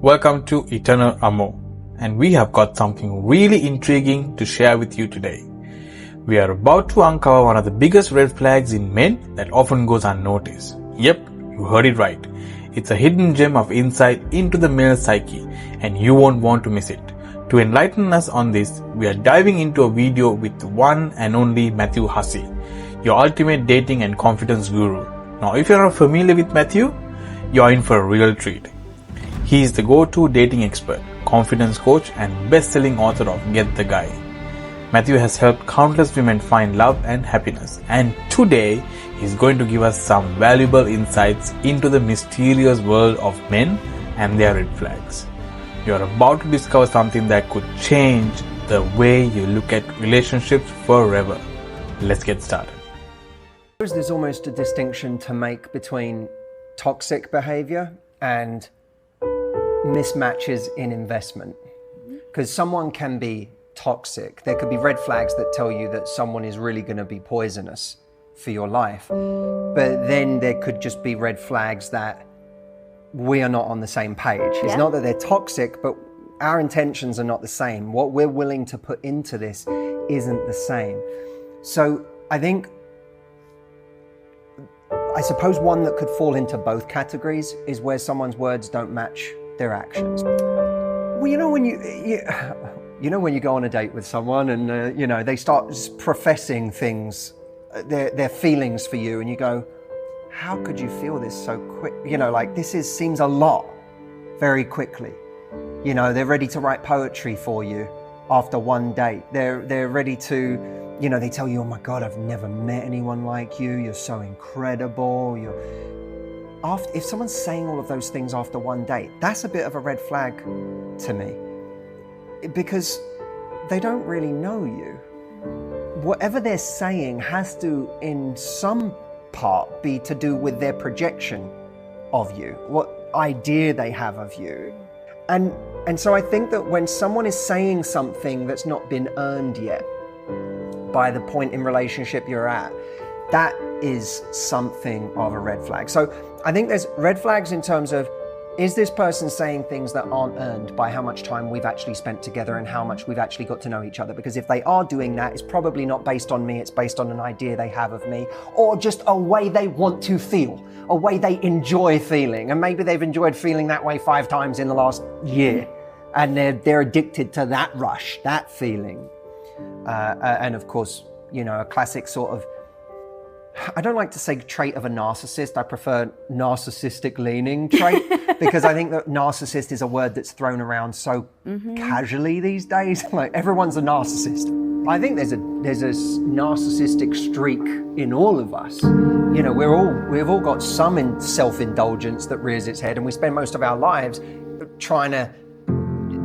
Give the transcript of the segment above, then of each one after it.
Welcome to Eternelle Amor, and we have got something really intriguing to share with you today. We are about to uncover one of the biggest red flags in men that often goes unnoticed. Yep, you heard it right. It's a hidden gem of insight into the male psyche, and you won't want to miss it. To enlighten us on this, we are diving into a video with the one and only Matthew Hussey, your ultimate dating and confidence guru. Now, if you're not familiar with Matthew, you're in for a real treat. He is the go-to dating expert, confidence coach, and best-selling author of Get the Guy. Matthew has helped countless women find love and happiness, and today he's going to give us some valuable insights into the mysterious world of men and their red flags. You're about to discover something that could change the way you look at relationships forever. Let's get started. There's almost a distinction to make between toxic behavior and mismatches in investment, because someone can be toxic. There could be red flags that tell you that someone is really going to be poisonous for your life, but then there could just be red flags that we are not on the same page. It's not that they're toxic, but our intentions are not the same. What we're willing to put into this isn't the same. So I suppose one that could fall into both categories is where someone's words don't match their actions. Well, when you go on a date with someone and they start professing things, their feelings for you, and you go, how could you feel this so quick? Seems a lot very quickly. They're ready to write poetry for you after one date. They're ready to, they tell you, oh my God, I've never met anyone like you. You're so incredible. If someone's saying all of those things after one date, that's a bit of a red flag to me, because they don't really know you. Whatever they're saying has to, in some part, be to do with their projection of you, what idea they have of you. And so I think that when someone is saying something that's not been earned yet by the point in relationship you're at, that is something of a red flag. So I think there's red flags in terms of, is this person saying things that aren't earned by how much time we've actually spent together and how much we've actually got to know each other? Because if they are doing that, it's probably not based on me, it's based on an idea they have of me, or just a way they want to feel, a way they enjoy feeling. And maybe they've enjoyed feeling that way 5 times in the last year, and they're addicted to that rush, that feeling. And of course, a classic sort of, I don't like to say trait of a narcissist. I prefer narcissistic leaning trait, because I think that narcissist is a word that's thrown around so casually these days. Like, everyone's a narcissist. I think there's a narcissistic streak in all of us. We've all got some self-indulgence that rears its head, and we spend most of our lives trying to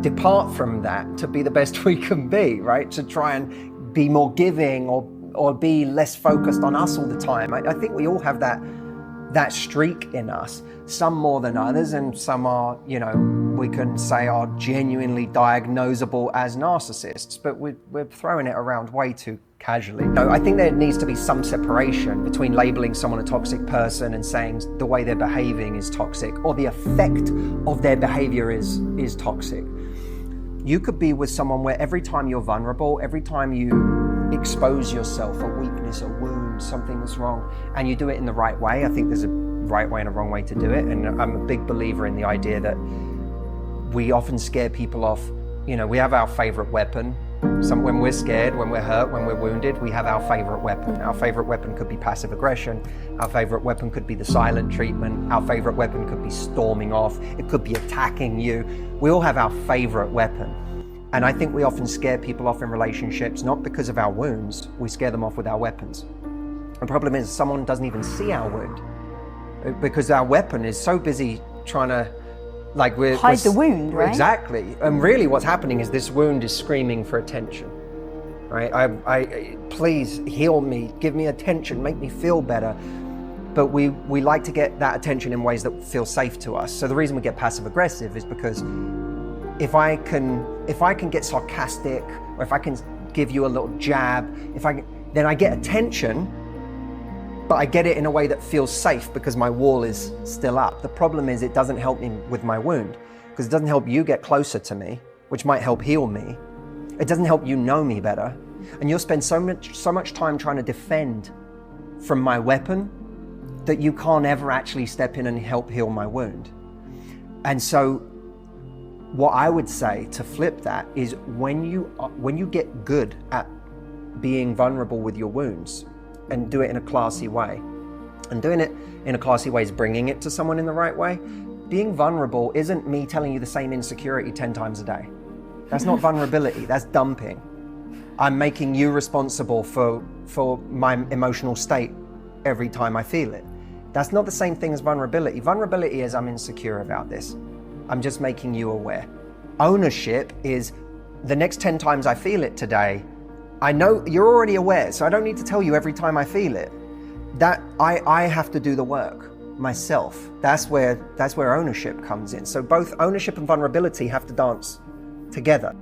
depart from that to be the best we can be, right? To try and be more giving or be less focused on us all the time. I think we all have that streak in us, some more than others, and some are, we can say are genuinely diagnosable as narcissists, but we're throwing it around way too casually. I think there needs to be some separation between labeling someone a toxic person and saying the way they're behaving is toxic, or the effect of their behavior is toxic. You could be with someone where every time you're vulnerable, every time you expose yourself, a weakness, a wound, something that's wrong, and you do it in the right way. I think there's a right way and a wrong way to do it, and I'm a big believer in the idea that we often scare people off. We have our favorite weapon. When we're scared, when we're hurt, when we're wounded, we have our favorite weapon. Our favorite weapon could be passive aggression. Our favorite weapon could be the silent treatment. Our favorite weapon could be storming off. It could be attacking you. We all have our favorite weapon. And I think we often scare people off in relationships, not because of our wounds, we scare them off with our weapons. The problem is someone doesn't even see our wound, because our weapon is so busy trying to hide the wound, right? Exactly. And really what's happening is this wound is screaming for attention, right? I please heal me, give me attention, make me feel better. But we like to get that attention in ways that feel safe to us. So the reason we get passive aggressive is because if I can get sarcastic, or if I can give you a little jab, then I get attention, but I get it in a way that feels safe because my wall is still up. The problem is it doesn't help me with my wound, because it doesn't help you get closer to me, which might help heal me. It doesn't help you know me better. And you'll spend so much time trying to defend from my weapon that you can't ever actually step in and help heal my wound. And so what I would say to flip that is when you get good at being vulnerable with your wounds and do it in a classy way, and doing it in a classy way is bringing it to someone in the right way. Being vulnerable isn't me telling you the same insecurity 10 times a day. That's not vulnerability, that's dumping. I'm making you responsible for my emotional state every time I feel it. That's not the same thing as vulnerability. Vulnerability is I'm insecure about this. I'm just making you aware. Ownership is the next 10 times I feel it today, I know you're already aware, so I don't need to tell you every time I feel it. That I have to do the work myself. That's where ownership comes in. So both ownership and vulnerability have to dance together.